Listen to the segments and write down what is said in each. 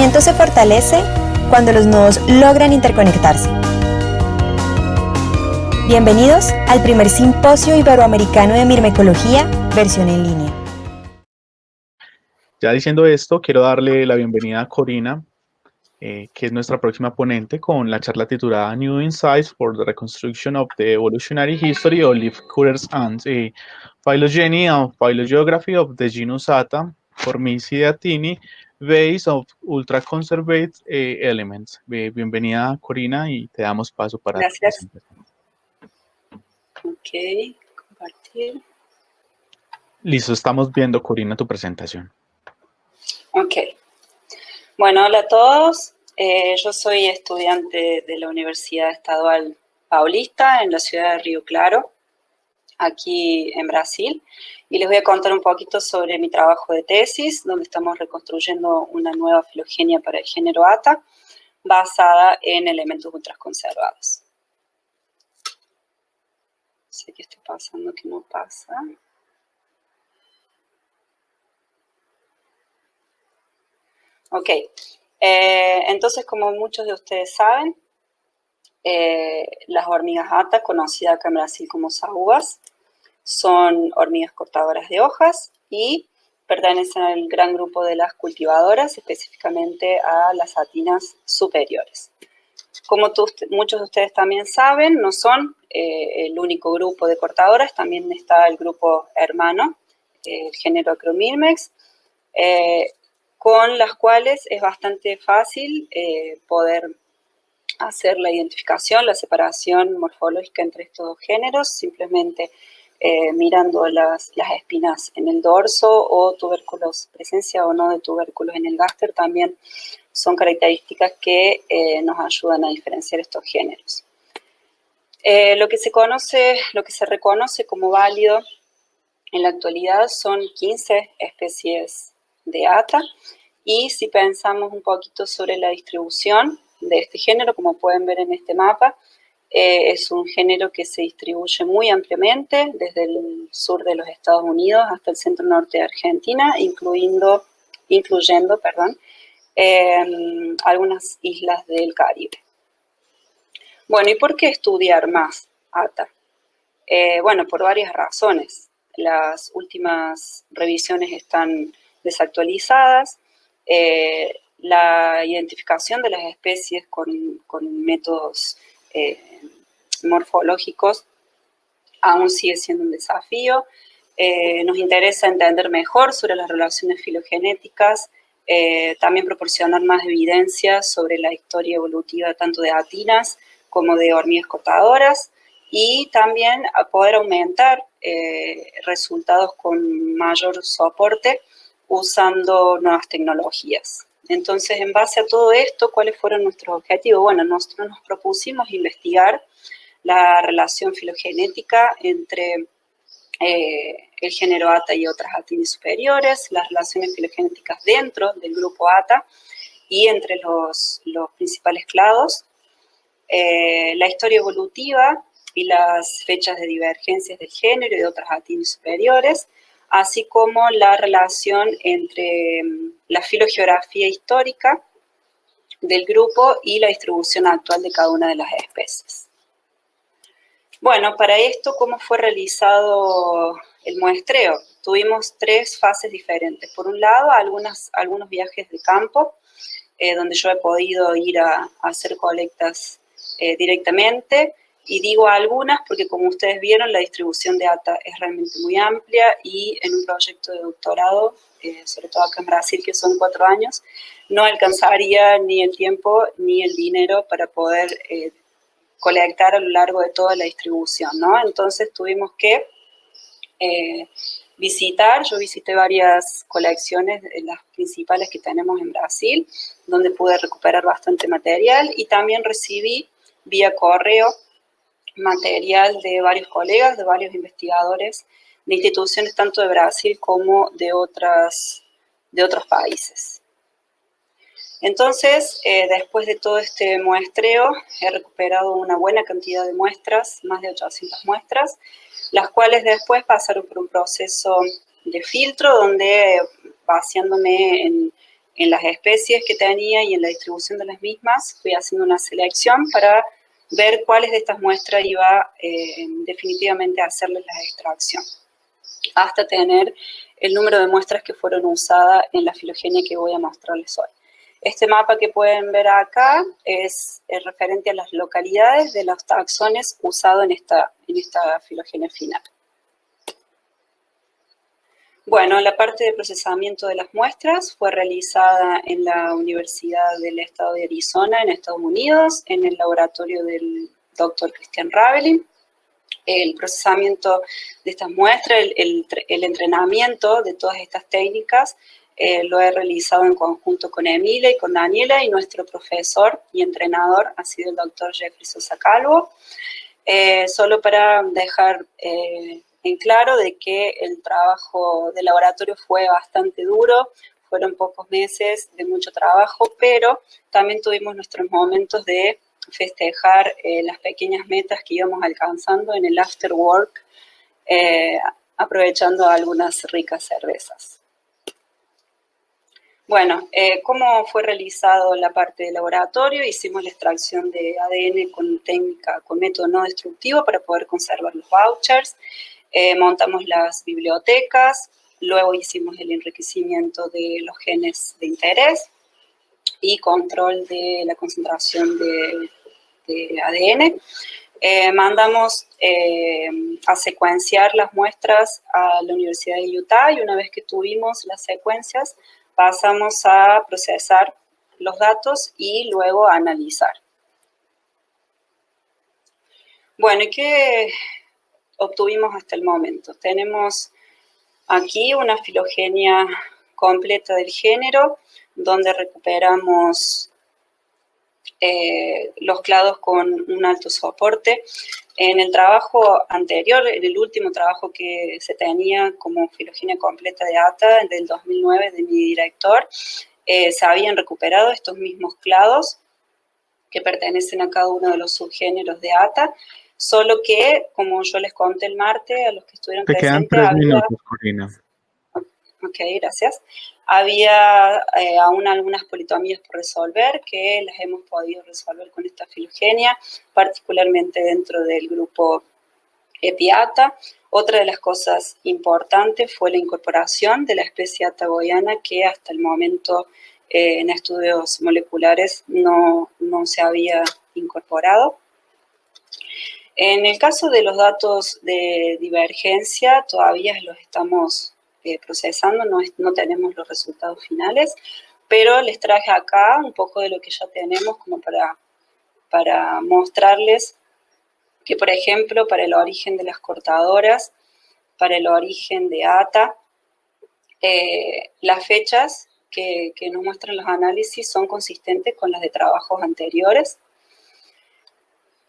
conocimiento se fortalece cuando los nodos logran interconectarse. Bienvenidos al primer Simposio Iberoamericano de Mirmecología, versión en línea. Ya diciendo esto, quiero darle la bienvenida a Corina, que es nuestra próxima ponente con la charla titulada New Insights for the Reconstruction of the Evolutionary History of Leaf Cutters and Phylogeny and Phylogeography of the genus Atta, Formicideatini, Base of Ultra-Conserved Elements. Bienvenida, Corina, y te damos paso para tu presentación. Ok, compartir. Listo, estamos viendo, Corina, tu presentación. Ok. Bueno, hola a todos. Yo soy estudiante de la Universidad Estadual Paulista en la ciudad de Río Claro, aquí en Brasil, y les voy a contar un poquito sobre mi trabajo de tesis, donde estamos reconstruyendo una nueva filogenia para el género Atta, basada en elementos ultraconservados. Sé que está pasando, que no pasa. Ok, entonces como muchos de ustedes saben, las hormigas Atta, conocidas acá en Brasil como saúvas, son hormigas cortadoras de hojas y pertenecen al gran grupo de las cultivadoras, específicamente a las atinas superiores. Como muchos de ustedes también saben, no son el único grupo de cortadoras, también está el grupo hermano, el género Acromyrmex, con las cuales es bastante fácil poder hacer la identificación, la separación morfológica entre estos dos géneros, simplemente mirando las espinas en el dorso o tubérculos, presencia o no de tubérculos en el gáster, también son características que nos ayudan a diferenciar estos géneros. Lo que se reconoce como válido en la actualidad son 15 especies de Atta, y si pensamos un poquito sobre la distribución de este género, como pueden ver en este mapa, es un género que se distribuye muy ampliamente desde el sur de los Estados Unidos hasta el centro norte de Argentina, incluyendo algunas islas del Caribe. Bueno, ¿y por qué estudiar más Atta? Bueno, por varias razones. Las últimas revisiones están desactualizadas. La identificación de las especies con métodos morfológicos aún sigue siendo un desafío. Nos interesa entender mejor sobre las relaciones filogenéticas, también proporcionar más evidencia sobre la historia evolutiva tanto de atinas como de hormigas cortadoras, y también a poder aumentar resultados con mayor soporte usando nuevas tecnologías. Entonces, en base a todo esto, ¿cuáles fueron nuestros objetivos? Bueno, nosotros nos propusimos investigar la relación filogenética entre el género Atta y otras atinas superiores, las relaciones filogenéticas dentro del grupo Atta y entre los principales clados, la historia evolutiva y las fechas de divergencias del género y de otras atinas superiores, así como la relación entre la filogeografía histórica del grupo y la distribución actual de cada una de las especies. Bueno, para esto, ¿cómo fue realizado el muestreo? Tuvimos 3 fases diferentes. Por un lado, algunos viajes de campo, donde yo he podido ir a hacer colectas directamente, y digo algunas porque, como ustedes vieron, la distribución de Atta es realmente muy amplia, y en un proyecto de doctorado, sobre todo acá en Brasil, que son 4 años, no alcanzaría ni el tiempo ni el dinero para poder colectar a lo largo de toda la distribución, ¿no? Entonces tuvimos que yo visité varias colecciones, las principales que tenemos en Brasil, donde pude recuperar bastante material, y también recibí vía correo material de varios colegas, de varios investigadores, de instituciones tanto de Brasil como de otros países. Entonces, después de todo este muestreo, he recuperado una buena cantidad de muestras, más de 800 muestras, las cuales después pasaron por un proceso de filtro, donde, basándome en las especies que tenía y en la distribución de las mismas, fui haciendo una selección para ver cuáles de estas muestras iba definitivamente a hacerles la extracción, hasta tener el número de muestras que fueron usadas en la filogenia que voy a mostrarles hoy. Este mapa que pueden ver acá es referente a las localidades de los taxones usados en esta filogenia final. Bueno, la parte de procesamiento de las muestras fue realizada en la Universidad del Estado de Arizona, en Estados Unidos, en el laboratorio del Dr. Christian Ravelin. El procesamiento de estas muestras, el entrenamiento de todas estas técnicas, lo he realizado en conjunto con Emilia y con Daniela, y nuestro profesor y entrenador ha sido el doctor Jeffrey Sosa Calvo. Solo para dejar en claro de que el trabajo de laboratorio fue bastante duro, fueron pocos meses de mucho trabajo, pero también tuvimos nuestros momentos de festejar las pequeñas metas que íbamos alcanzando en el after work, aprovechando algunas ricas cervezas. Bueno, ¿cómo fue realizado la parte de laboratorio? Hicimos la extracción de ADN con método no destructivo para poder conservar los vouchers. Montamos las bibliotecas, luego hicimos el enriquecimiento de los genes de interés y control de la concentración de ADN. Mandamos a secuenciar las muestras a la Universidad de Utah, y una vez que tuvimos las secuencias, pasamos a procesar los datos y luego a analizar. Bueno, ¿y qué obtuvimos hasta el momento? Tenemos aquí una filogenia completa del género, donde recuperamos los clados con un alto soporte. En el trabajo anterior, en el último trabajo que se tenía como filogenia completa de ATA, del 2009, de mi director, se habían recuperado estos mismos clados que pertenecen a cada uno de los subgéneros de ATA, solo que, como yo les conté el martes, a los que estuvieron presentes... Te quedan 3 minutos, Corina. Ok, gracias. Había aún algunas politomías por resolver, que las hemos podido resolver con esta filogenia, particularmente dentro del grupo Epiata. Otra de las cosas importantes fue la incorporación de la especie Ata goiana, que hasta el momento en estudios moleculares no se había incorporado. En el caso de los datos de divergencia, todavía los estamos procesando, no tenemos los resultados finales, pero les traje acá un poco de lo que ya tenemos como para mostrarles que, por ejemplo, para el origen de las cortadoras, para el origen de ATA, las fechas que nos muestran los análisis son consistentes con las de trabajos anteriores.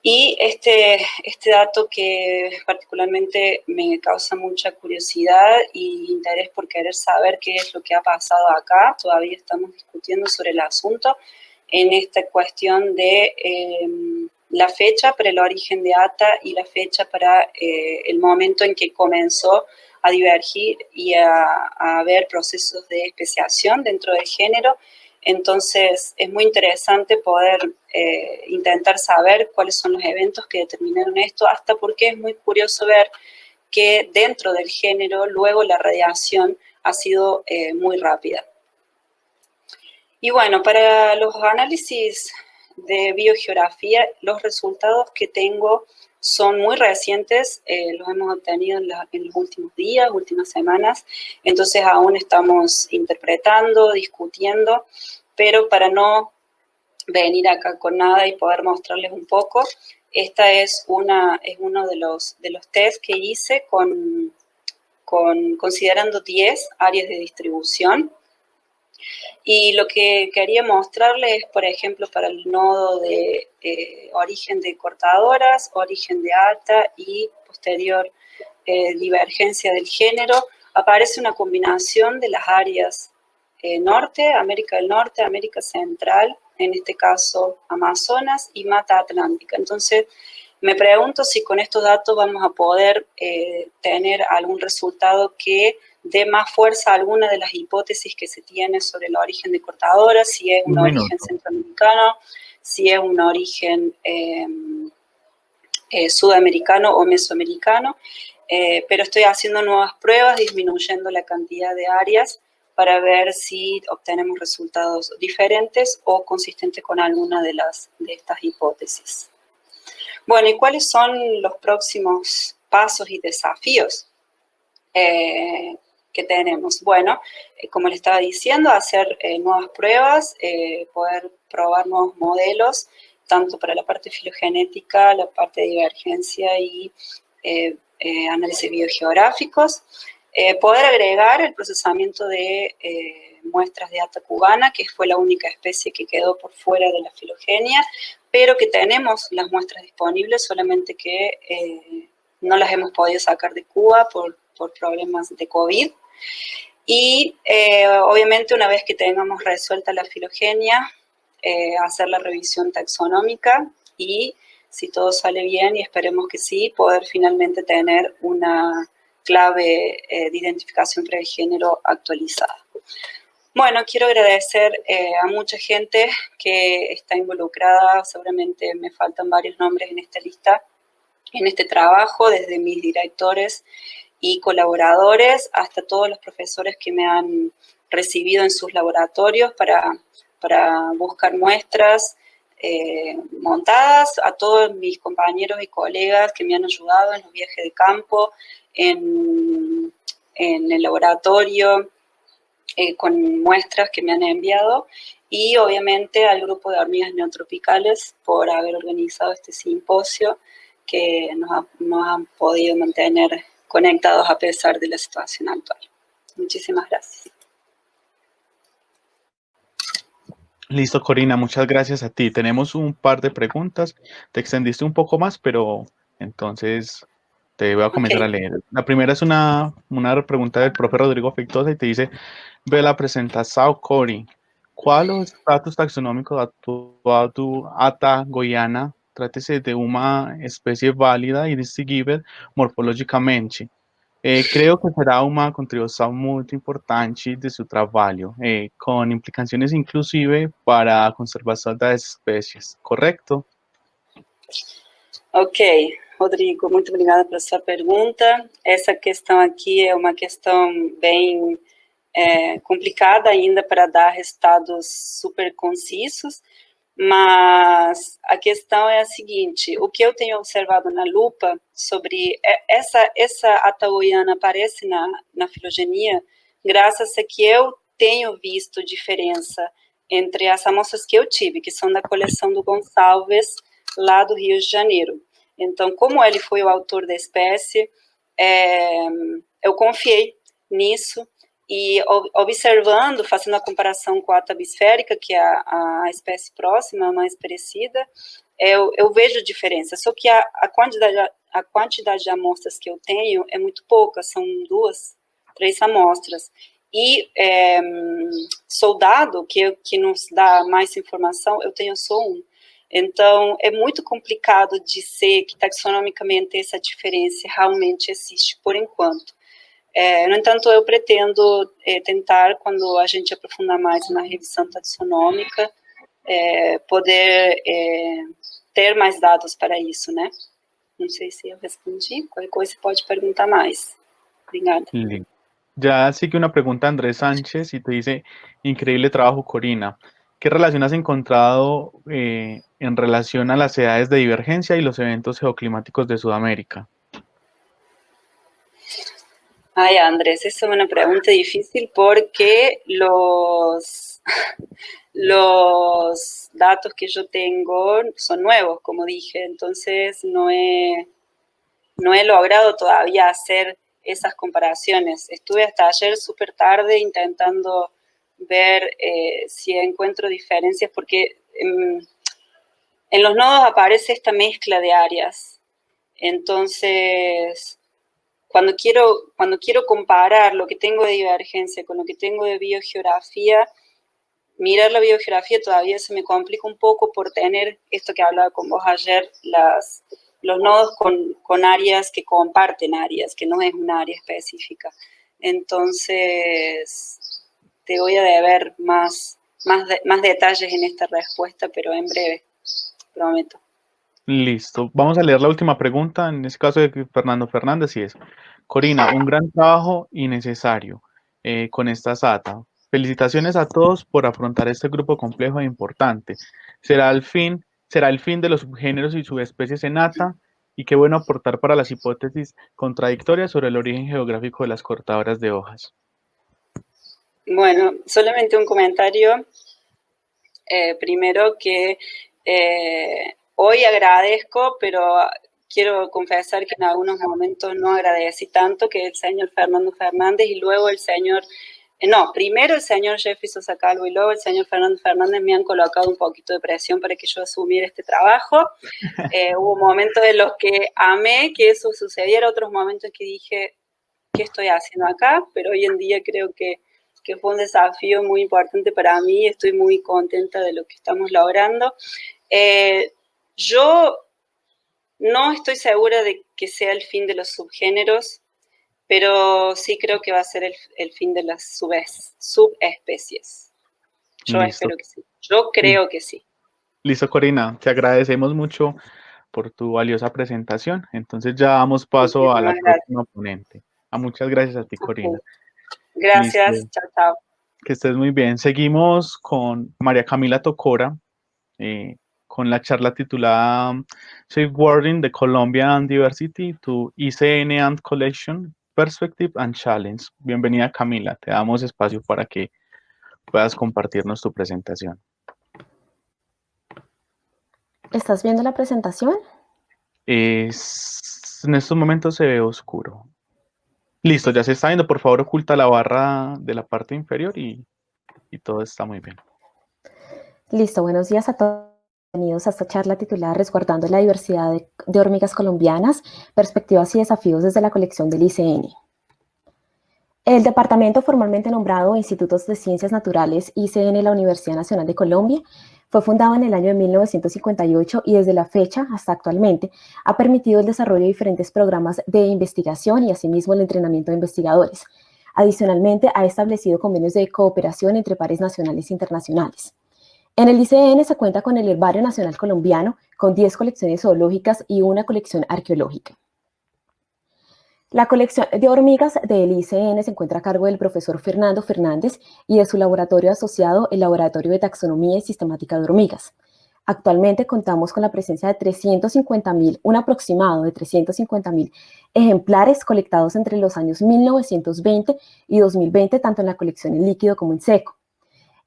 Y este dato que particularmente me causa mucha curiosidad y interés por querer saber qué es lo que ha pasado acá, todavía estamos discutiendo sobre el asunto, en esta cuestión de la fecha para el origen de ATA y la fecha para el momento en que comenzó a divergir y a haber procesos de especiación dentro del género. Entonces, es muy interesante poder intentar saber cuáles son los eventos que determinaron esto, hasta porque es muy curioso ver que dentro del género, luego la radiación ha sido muy rápida. Y bueno, para los análisis de biogeografía, los resultados que tengo son muy recientes, los hemos obtenido en los últimos días, últimas semanas, entonces aún estamos interpretando, discutiendo, pero para no venir acá con nada y poder mostrarles un poco, esta es uno de los test que hice considerando 10 áreas de distribución. Y lo que quería mostrarles es, por ejemplo, para el nodo de origen de cortadoras, origen de ATA y posterior divergencia del género, aparece una combinación de las áreas norte, América del Norte, América Central, en este caso Amazonas y Mata Atlántica. Entonces, me pregunto si con estos datos vamos a poder tener algún resultado que dé más fuerza a alguna de las hipótesis que se tiene sobre el origen de cortadoras, si es un origen centroamericano, si es un origen sudamericano o mesoamericano, pero estoy haciendo nuevas pruebas, disminuyendo la cantidad de áreas para ver si obtenemos resultados diferentes o consistentes con alguna de estas hipótesis. Bueno, ¿y cuáles son los próximos pasos y desafíos que tenemos? Bueno, como les estaba diciendo, hacer nuevas pruebas, poder probar nuevos modelos, tanto para la parte filogenética, la parte de divergencia y análisis biogeográficos, poder agregar el procesamiento de muestras de ata cubana, que fue la única especie que quedó por fuera de la filogenia, pero que tenemos las muestras disponibles, solamente que no las hemos podido sacar de Cuba por problemas de COVID. Y obviamente una vez que tengamos resuelta la filogenia, hacer la revisión taxonómica y, si todo sale bien, y esperemos que sí, poder finalmente tener una clave de identificación previgénero actualizada. Bueno, quiero agradecer a mucha gente que está involucrada, seguramente me faltan varios nombres en esta lista, en este trabajo, desde mis directores y colaboradores hasta todos los profesores que me han recibido en sus laboratorios para buscar muestras montadas, a todos mis compañeros y colegas que me han ayudado en los viajes de campo, en el laboratorio, con muestras que me han enviado, y obviamente al grupo de hormigas neotropicales por haber organizado este simposio que nos han podido mantener conectados a pesar de la situación actual. Muchísimas gracias. Listo, Corina, muchas gracias a ti. Tenemos un par de preguntas. Te extendiste un poco más, pero entonces te voy a comenzar a leer. La primera es una pregunta del profe Rodrigo Feitosa y te dice: ve la presentação, Cori. Qual o status taxonômico atual do Ata goiana? Trata-se de uma espécie válida e distinguível morfologicamente. Creo que será uma contribuição muito importante de seu trabalho, com implicações inclusive para a conservação das espécies, correto? Ok, Rodrigo, muito obrigada pela sua pergunta. Essa questão aqui é uma questão bem complicada ainda para dar resultados super concisos, mas a questão é a seguinte: o que eu tenho observado na lupa sobre essa ata goiana aparece na filogenia graças a que eu tenho visto diferença entre as amostras que eu tive, que são da coleção do Gonçalves, lá do Rio de Janeiro. Então, como ele foi o autor da espécie, eu confiei nisso, e observando, fazendo a comparação com a ata bisférica, que é a espécie próxima, mais parecida, eu vejo diferença. Só que a quantidade de amostras que eu tenho é muito pouca, são 2, 3 amostras. E soldado, que nos dá mais informação, eu tenho só 1. Então, é muito complicado dizer que taxonomicamente essa diferença realmente existe, por enquanto. No entanto, eu pretendo tentar, quando a gente aprofundar mais na revisão taxonômica, poder ter mais dados para isso, né? Não sei se eu respondi, qualquer coisa você pode perguntar mais. Obrigada. Ya sigue una pregunta Andrés Sánchez y te dice: increíble trabajo, Corina. ¿Qué relación has encontrado en relación a las edades de divergencia y los eventos geoclimáticos de Sudamérica? Ay, Andrés, esa es una pregunta difícil porque los datos que yo tengo son nuevos, como dije, entonces no he logrado todavía hacer esas comparaciones. Estuve hasta ayer súper tarde intentando ver si encuentro diferencias, porque en los nodos aparece esta mezcla de áreas. Entonces, cuando quiero comparar lo que tengo de divergencia con lo que tengo de biogeografía, mirar la biogeografía todavía se me complica un poco por tener esto que hablaba con vos ayer, los nodos con áreas que comparten áreas, que no es una área específica. Entonces, te voy a deber más detalles en esta respuesta, pero en breve, prometo. Listo. Vamos a leer la última pregunta, en este caso de Fernando Fernández, y es, Corina, un gran trabajo y necesario con esta SATA. Felicitaciones a todos por afrontar este grupo complejo e importante. Será el fin de los subgéneros y subespecies en ATA, y qué bueno aportar para las hipótesis contradictorias sobre el origen geográfico de las cortadoras de hojas. Bueno, solamente un comentario. Primero que hoy agradezco, pero quiero confesar que en algunos momentos no agradecí tanto, que el señor Fernando Fernández y luego primero el señor Jeffrey Sosa Calvo y luego el señor Fernando Fernández me han colocado un poquito de presión para que yo asumiera este trabajo. Hubo momentos en los que amé que eso sucediera, otros momentos que dije, ¿qué estoy haciendo acá? Pero hoy en día creo que fue un desafío muy importante para mí, estoy muy contenta de lo que estamos logrando. Yo no estoy segura de que sea el fin de los subgéneros, pero sí creo que va a ser el fin de las subespecies. Yo espero que sí. Yo creo que sí. Listo, Corina, te agradecemos mucho por tu valiosa presentación. Entonces ya damos paso a la próxima ponente. Muchas gracias a ti, Corina. Gracias, Listo. chao, chao. Que estés muy bien. Seguimos con María Camila Tocora, con la charla titulada Safeguarding the Colombian Diversity to ICN and Collection, Perspective and Challenge. Bienvenida, Camila. Te damos espacio para que puedas compartirnos tu presentación. ¿Estás viendo la presentación? En estos momentos se ve oscuro. Listo, ya se está viendo. Por favor, oculta la barra de la parte inferior y todo está muy bien. Listo, buenos días a todos. Bienvenidos a esta charla titulada Resguardando la diversidad de hormigas colombianas, perspectivas y desafíos desde la colección del ICN. El departamento formalmente nombrado Institutos de Ciencias Naturales ICN de la Universidad Nacional de Colombia fue fundado en el año de 1958 y desde la fecha hasta actualmente ha permitido el desarrollo de diferentes programas de investigación y asimismo el entrenamiento de investigadores. Adicionalmente, ha establecido convenios de cooperación entre pares nacionales e internacionales. En el ICN se cuenta con el Herbario Nacional Colombiano, con 10 colecciones zoológicas y una colección arqueológica. La colección de hormigas del ICN se encuentra a cargo del profesor Fernando Fernández y de su laboratorio asociado, el Laboratorio de Taxonomía y Sistemática de Hormigas. Actualmente contamos con la presencia de 350.000, un aproximado de 350.000 ejemplares colectados entre los años 1920 y 2020, tanto en la colección en líquido como en seco.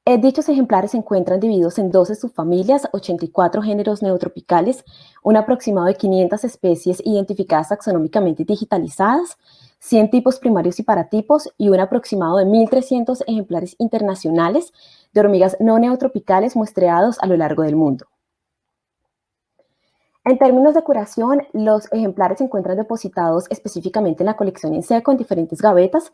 Dichos ejemplares se encuentran divididos en 12 subfamilias, 84 géneros neotropicales, un aproximado de 500 especies identificadas taxonómicamente y digitalizadas, 100 tipos primarios y paratipos y un aproximado de 1.300 ejemplares internacionales de hormigas no neotropicales muestreados a lo largo del mundo. En términos de curación, los ejemplares se encuentran depositados específicamente en la colección en seco en diferentes gavetas,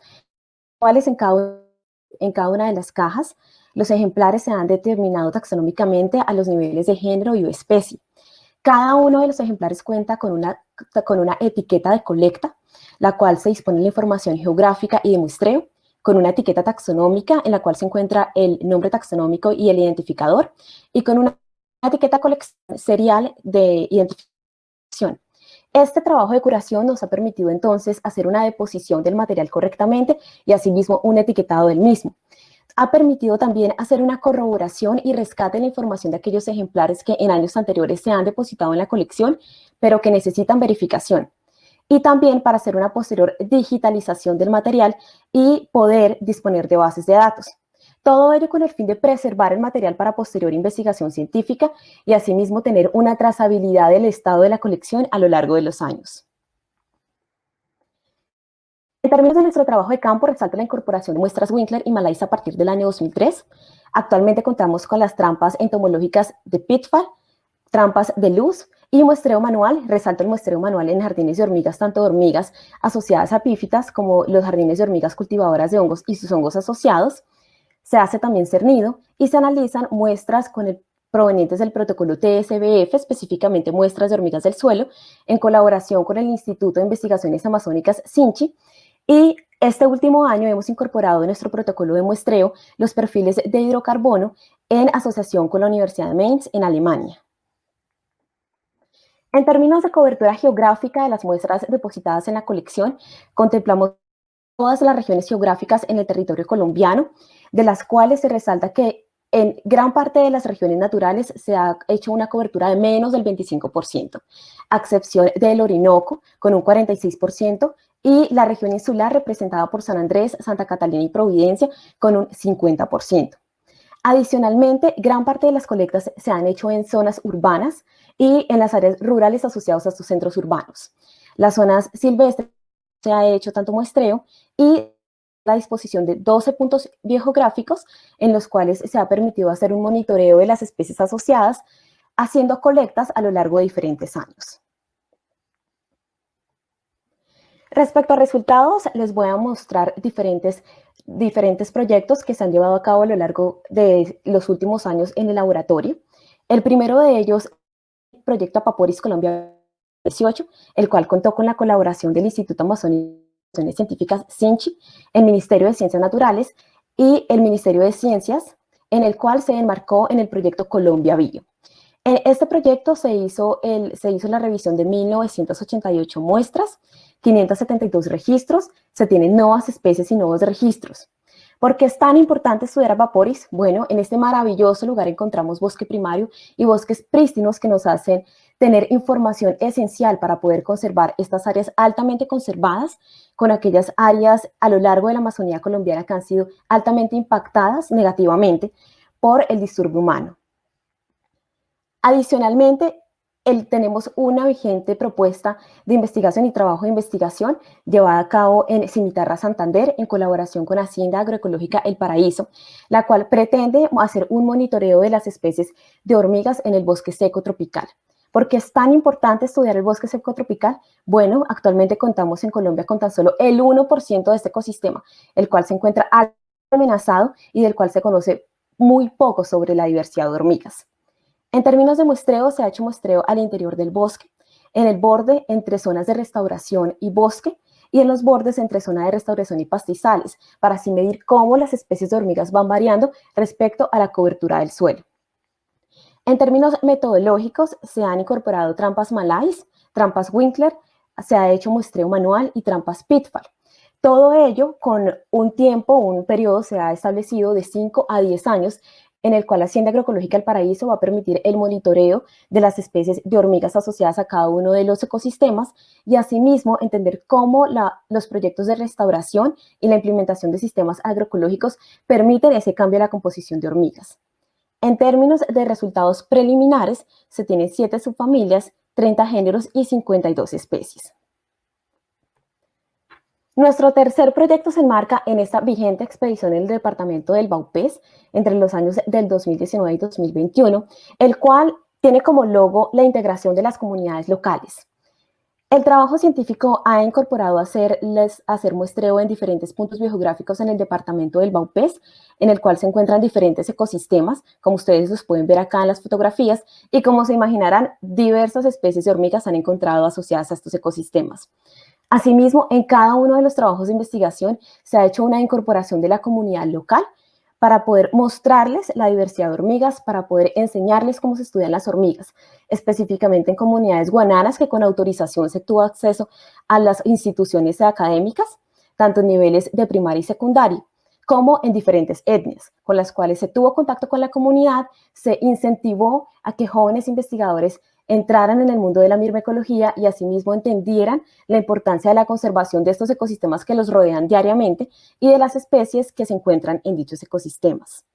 cuales en cada una de las cajas. Los ejemplares se han determinado taxonómicamente a los niveles de género y o especie. Cada uno de los ejemplares cuenta con una etiqueta de colecta, la cual se dispone de la información geográfica y de muestreo, con una etiqueta taxonómica en la cual se encuentra el nombre taxonómico y el identificador, y con una etiqueta serial de identificación. Este trabajo de curación nos ha permitido entonces hacer una deposición del material correctamente y asimismo un etiquetado del mismo. Ha permitido también hacer una corroboración y rescate de la información de aquellos ejemplares que en años anteriores se han depositado en la colección, pero que necesitan verificación. Y también para hacer una posterior digitalización del material y poder disponer de bases de datos. Todo ello con el fin de preservar el material para posterior investigación científica y asimismo tener una trazabilidad del estado de la colección a lo largo de los años. En términos de nuestro trabajo de campo, resalta la incorporación de muestras Winkler y Malais a partir del año 2003. Actualmente contamos con las trampas entomológicas de Pitfall, trampas de luz y muestreo manual. Resalto el muestreo manual en jardines de hormigas, tanto de hormigas asociadas a epífitas como los jardines de hormigas cultivadoras de hongos y sus hongos asociados. Se hace también cernido y se analizan muestras provenientes del protocolo TSBF, específicamente muestras de hormigas del suelo, en colaboración con el Instituto de Investigaciones Amazónicas, SINCHI, Y este último año hemos incorporado en nuestro protocolo de muestreo los perfiles de hidrocarbono en asociación con la Universidad de Mainz en Alemania. En términos de cobertura geográfica de las muestras depositadas en la colección, contemplamos todas las regiones geográficas en el territorio colombiano, de las cuales se resalta que en gran parte de las regiones naturales se ha hecho una cobertura de menos del 25%, a excepción del Orinoco, con un 46%, y la región insular representada por San Andrés, Santa Catalina y Providencia, con un 50%. Adicionalmente, gran parte de las colectas se han hecho en zonas urbanas y en las áreas rurales asociadas a estos centros urbanos. Las zonas silvestres se ha hecho tanto muestreo y la disposición de 12 puntos biogeográficos en los cuales se ha permitido hacer un monitoreo de las especies asociadas, haciendo colectas a lo largo de diferentes años. Respecto a resultados, les voy a mostrar diferentes proyectos que se han llevado a cabo a lo largo de los últimos años en el laboratorio. El primero de ellos, el proyecto Apaporis Colombia 18, el cual contó con la colaboración del Instituto Amazónico de Naciones Científicas, SINCHI, el Ministerio de Ciencias Naturales y el Ministerio de Ciencias, en el cual se enmarcó en el proyecto Colombia Bio. En este proyecto se hizo la revisión de 1988 muestras, 572 registros, se tienen nuevas especies y nuevos registros. ¿Por qué es tan importante estudiar Apaporis? Bueno, en este maravilloso lugar encontramos bosque primario y bosques prístinos que nos hacen tener información esencial para poder conservar estas áreas altamente conservadas con aquellas áreas a lo largo de la Amazonía colombiana que han sido altamente impactadas negativamente por el disturbio humano. Adicionalmente, tenemos una vigente propuesta de investigación y trabajo de investigación llevada a cabo en Cimitarra, Santander, en colaboración con Hacienda Agroecológica El Paraíso, la cual pretende hacer un monitoreo de las especies de hormigas en el bosque seco tropical. ¿Por qué es tan importante estudiar el bosque seco tropical? Bueno, actualmente contamos en Colombia con tan solo el 1% de este ecosistema, el cual se encuentra amenazado y del cual se conoce muy poco sobre la diversidad de hormigas. En términos de muestreo, se ha hecho muestreo al interior del bosque, en el borde entre zonas de restauración y bosque, y en los bordes entre zona de restauración y pastizales, para así medir cómo las especies de hormigas van variando respecto a la cobertura del suelo. En términos metodológicos, se han incorporado trampas Malais, trampas Winkler, se ha hecho muestreo manual y trampas Pitfall. Todo ello con un periodo se ha establecido de 5 a 10 años, en el cual Hacienda Agroecológica El Paraíso va a permitir el monitoreo de las especies de hormigas asociadas a cada uno de los ecosistemas y asimismo entender cómo los proyectos de restauración y la implementación de sistemas agroecológicos permiten ese cambio en la composición de hormigas. En términos de resultados preliminares, se tienen 7 subfamilias, 30 géneros y 52 especies. Nuestro tercer proyecto se enmarca en esta vigente expedición en el departamento del Vaupés entre los años del 2019 y 2021, el cual tiene como logo la integración de las comunidades locales. El trabajo científico ha incorporado hacer muestreo en diferentes puntos biogeográficos en el departamento del Vaupés, en el cual se encuentran diferentes ecosistemas, como ustedes los pueden ver acá en las fotografías, y como se imaginarán, diversas especies de hormigas se han encontrado asociadas a estos ecosistemas. Asimismo, en cada uno de los trabajos de investigación se ha hecho una incorporación de la comunidad local para poder mostrarles la diversidad de hormigas, para poder enseñarles cómo se estudian las hormigas, específicamente en comunidades guananas que con autorización se tuvo acceso a las instituciones académicas, tanto en niveles de primaria y secundaria, como en diferentes etnias, con las cuales se tuvo contacto con la comunidad, se incentivó a que jóvenes investigadores entraran en el mundo de la mirmecología y asimismo entendieran la importancia de la conservación de estos ecosistemas que los rodean diariamente y de las especies que se encuentran en dichos ecosistemas.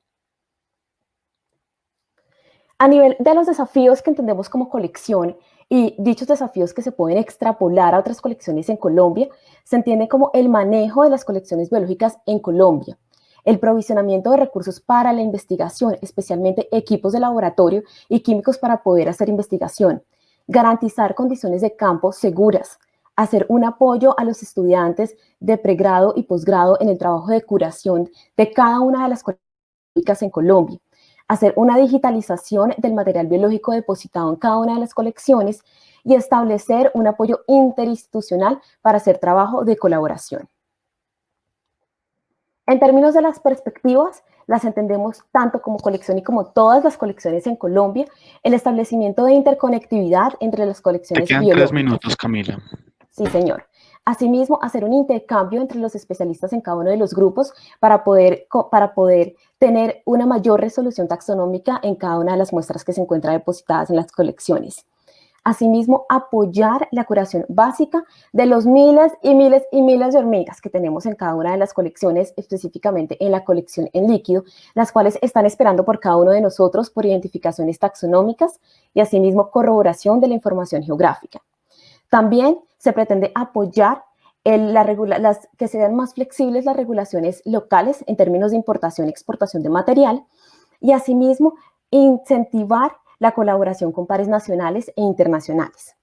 A nivel de los desafíos que entendemos como colección y dichos desafíos que se pueden extrapolar a otras colecciones en Colombia, se entiende como el manejo de las colecciones biológicas en Colombia, el provisionamiento de recursos para la investigación, especialmente equipos de laboratorio y químicos para poder hacer investigación, garantizar condiciones de campo seguras, hacer un apoyo a los estudiantes de pregrado y posgrado en el trabajo de curación de cada una de las colecciones biológicas en Colombia, hacer una digitalización del material biológico depositado en cada una de las colecciones y establecer un apoyo interinstitucional para hacer trabajo de colaboración. En términos de las perspectivas, las entendemos tanto como colección y como todas las colecciones en Colombia, el establecimiento de interconectividad entre las Te colecciones quedan 3 biológicas. minutos, Camila. Sí, señor. Asimismo, hacer un intercambio entre los especialistas en cada uno de los grupos para poder tener una mayor resolución taxonómica en cada una de las muestras que se encuentran depositadas en las colecciones. Asimismo, apoyar la curación básica de los miles y miles y miles de hormigas que tenemos en cada una de las colecciones, específicamente en la colección en líquido, las cuales están esperando por cada uno de nosotros por identificaciones taxonómicas y asimismo corroboración de la información geográfica. También se pretende apoyar que sean más flexibles las regulaciones locales en términos de importación y exportación de material y asimismo incentivar la colaboración con pares nacionales e internacionales.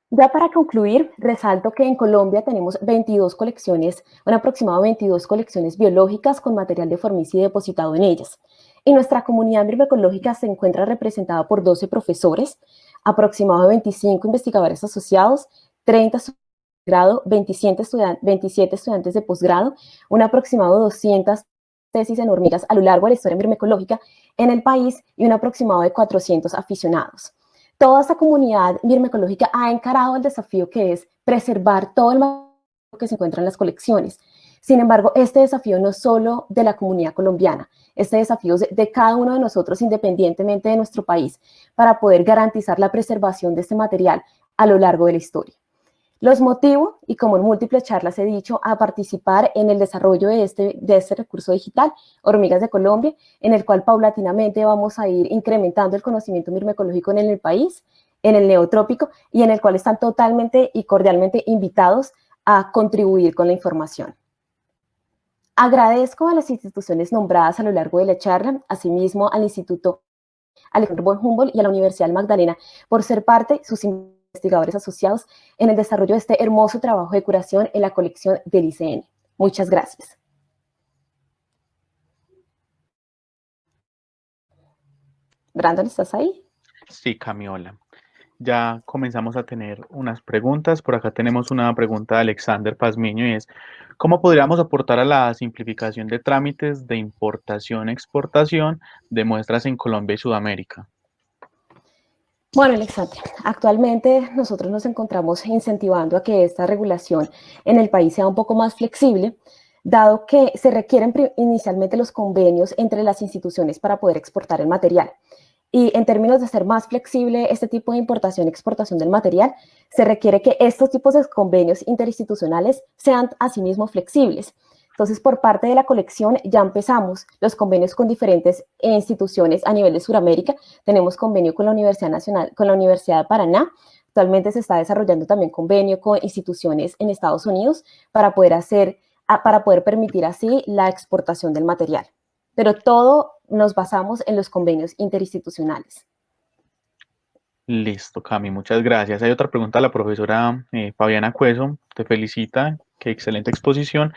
Ya para concluir, resalto que en Colombia tenemos 22 colecciones, un aproximado de 22 colecciones biológicas con material de formicidio depositado en ellas. Y nuestra comunidad mirmecológica se encuentra representada por 12 profesores, aproximado de 25 investigadores asociados, 30 estudiantes de grado, 27 estudiantes de posgrado, un aproximado de 200 tesis en hormigas a lo largo de la historia mirmecológica en el país y un aproximado de 400 aficionados. Toda esta comunidad mirmecológica ha encarado el desafío que es preservar todo el material que se encuentra en las colecciones. Sin embargo, este desafío no es solo de la comunidad colombiana, este desafío es de cada uno de nosotros independientemente de nuestro país para poder garantizar la preservación de este material a lo largo de la historia. Los motivo, y como en múltiples charlas he dicho, a participar en el desarrollo de este recurso digital, Hormigas de Colombia, en el cual paulatinamente vamos a ir incrementando el conocimiento mirmecológico en el país, en el neotrópico, y en el cual están totalmente y cordialmente invitados a contribuir con la información. Agradezco a las instituciones nombradas a lo largo de la charla, asimismo al Instituto Alexander von Humboldt y a la Universidad Magdalena por ser parte, sus investigadores asociados, en el desarrollo de este hermoso trabajo de curación en la colección del ICN. Muchas gracias. Brandon, ¿estás ahí? Sí, Camiola. Ya comenzamos a tener unas preguntas. Por acá tenemos una pregunta de Alexander Pazmiño y es, ¿cómo podríamos aportar a la simplificación de trámites de importación-exportación de muestras en Colombia y Sudamérica? Bueno, Alexandra, actualmente nosotros nos encontramos incentivando a que esta regulación en el país sea un poco más flexible, dado que se requieren inicialmente los convenios entre las instituciones para poder exportar el material. Y en términos de ser más flexible este tipo de importación y exportación del material, se requiere que estos tipos de convenios interinstitucionales sean asimismo flexibles. Entonces, por parte de la colección ya empezamos los convenios con diferentes instituciones a nivel de Sudamérica. Tenemos convenio con la Universidad Nacional, con la Universidad de Paraná. Actualmente se está desarrollando también convenio con instituciones en Estados Unidos para poder permitir así la exportación del material. Pero todo nos basamos en los convenios interinstitucionales. Listo, Cami, muchas gracias. Hay otra pregunta a la profesora Fabiana Cueso. Te felicita, qué excelente exposición.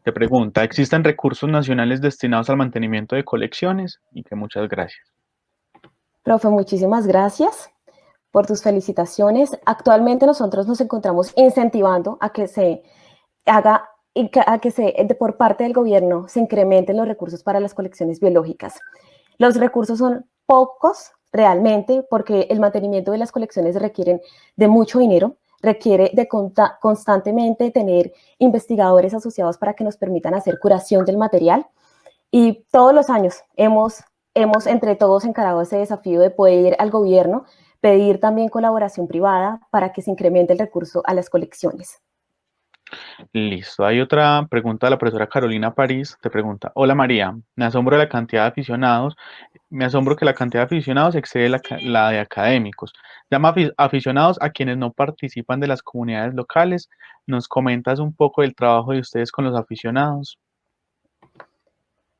Te pregunta, ¿existen recursos nacionales destinados al mantenimiento de colecciones? Y que muchas gracias. Profe, muchísimas gracias por tus felicitaciones. Actualmente nosotros nos encontramos incentivando a que se haga, por parte del gobierno se incrementen los recursos para las colecciones biológicas. Los recursos son pocos realmente porque el mantenimiento de las colecciones requieren de mucho dinero, requiere de constantemente tener investigadores asociados para que nos permitan hacer curación del material y todos los años hemos entre todos encarado ese desafío de poder ir al gobierno, pedir también colaboración privada para que se incremente el recurso a las colecciones. Listo. Hay otra pregunta de la profesora Carolina París. Te pregunta, hola María, me asombro que la cantidad de aficionados excede la de académicos. Llama aficionados a quienes no participan de las comunidades locales. ¿Nos comentas un poco del trabajo de ustedes con los aficionados?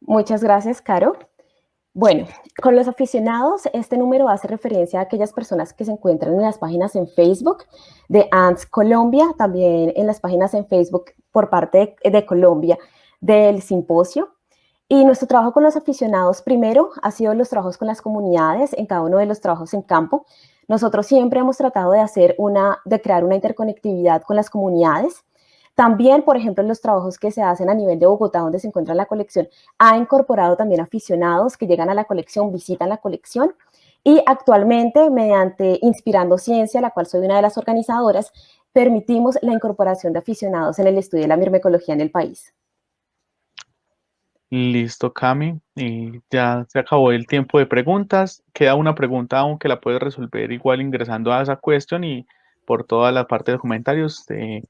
Muchas gracias, Caro. Bueno, con los aficionados, este número hace referencia a aquellas personas que se encuentran en las páginas en Facebook de ANTS Colombia, también en las páginas en Facebook por parte de Colombia del simposio. Y nuestro trabajo con los aficionados, primero, ha sido los trabajos con las comunidades, en cada uno de los trabajos en campo. Nosotros siempre hemos tratado de crear una interconectividad con las comunidades. También, por ejemplo, los trabajos que se hacen a nivel de Bogotá, donde se encuentra la colección, ha incorporado también aficionados que llegan a la colección, visitan la colección, y actualmente, mediante Inspirando Ciencia, la cual soy una de las organizadoras, permitimos la incorporación de aficionados en el estudio de la mirmecología en el país. Listo, Cami. Y ya se acabó el tiempo de preguntas. Queda una pregunta aún que la puedes resolver igual ingresando a esa cuestión y por toda la parte de comentarios te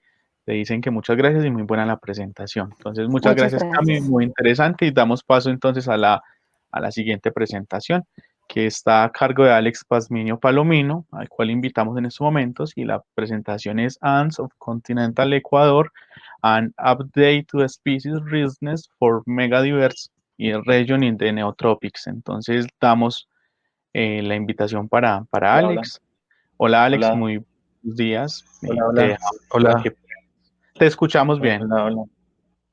dicen que muchas gracias y muy buena la presentación. Entonces, muchas Muchas gracias, Cami, gracias. muy interesante y damos paso entonces a la siguiente presentación, que está a cargo de Alex Pazmiño Palomino, al cual invitamos en estos momentos, y la presentación es Ants of Continental Ecuador, an update to the species richness for megadiverse region in the neotropics. Entonces damos la invitación para Hola, hola, Alex. Hola Alex, hola, muy buenos días. hola, Te hola, dejamos para hola, que te escuchamos bien. hola, hola.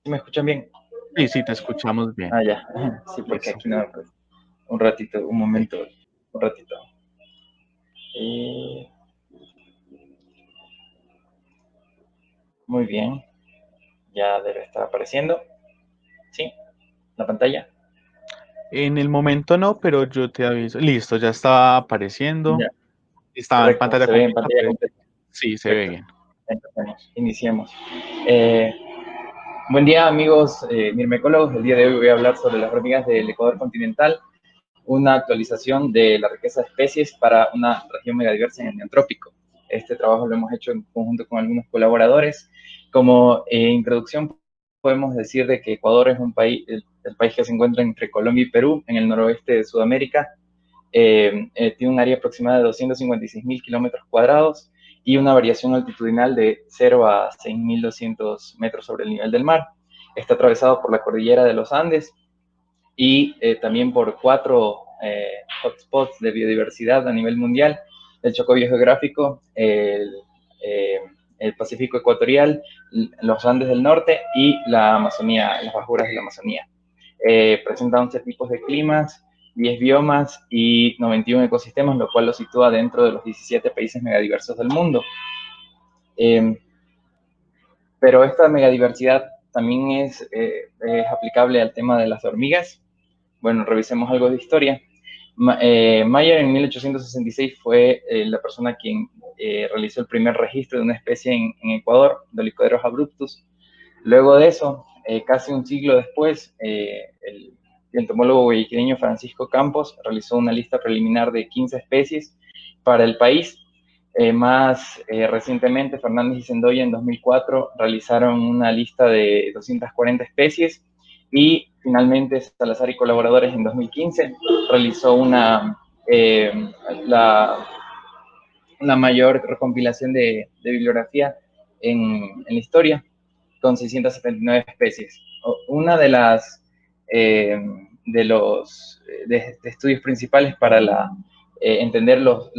¿Sí me escuchan bien? Sí, sí, te escuchamos bien. Ah, ya. Sí, porque Listo. aquí no, pues, un ratito, un momento, un ratito. Muy bien, ya debe estar apareciendo. ¿Sí? ¿La pantalla? En el momento no, pero yo te aviso. Listo, ya está apareciendo. Ya, Está en correcto, pantalla se ve en completa, pantalla pero completa. sí, se ve Perfecto. bien. Empecemos, iniciemos. Buen día, amigos mirmecólogos. El día de hoy voy a hablar sobre las hormigas del Ecuador continental, una actualización de la riqueza de especies para una región megadiversa en el neotrópico. Este trabajo lo hemos hecho en conjunto con algunos colaboradores. Como introducción, podemos decir de que Ecuador es un país, el país que se encuentra entre Colombia y Perú, en el noroeste de Sudamérica. Tiene un área aproximada de 256.000 kilómetros cuadrados y una variación altitudinal de 0 a 6.200 metros sobre el nivel del mar. Está atravesado por la cordillera de los Andes y también por 4 hotspots de biodiversidad a nivel mundial: el Chocó biogeográfico, el Pacífico ecuatorial, los Andes del norte y la Amazonía, las bajuras de la Amazonía. Presenta 11 tipos de climas, 10 biomas y 91 ecosistemas, lo cual lo sitúa dentro de los 17 países megadiversos del mundo. Pero esta megadiversidad también es aplicable al tema de las hormigas. Bueno, revisemos algo de historia. Mayer en 1866 fue la persona quien realizó el primer registro de una especie en Ecuador, Dolichoderus abruptus. Luego de eso, casi un siglo después, el entomólogo guayaquileño Francisco Campos realizó una lista preliminar de 15 especies para el país. Más recientemente, Fernández y Sendoya en 2004 realizaron una lista de 240 especies y finalmente Salazar y colaboradores en 2015 realizó una mayor recompilación de bibliografía en la historia con 679 especies. Una de las de estudios principales para entender los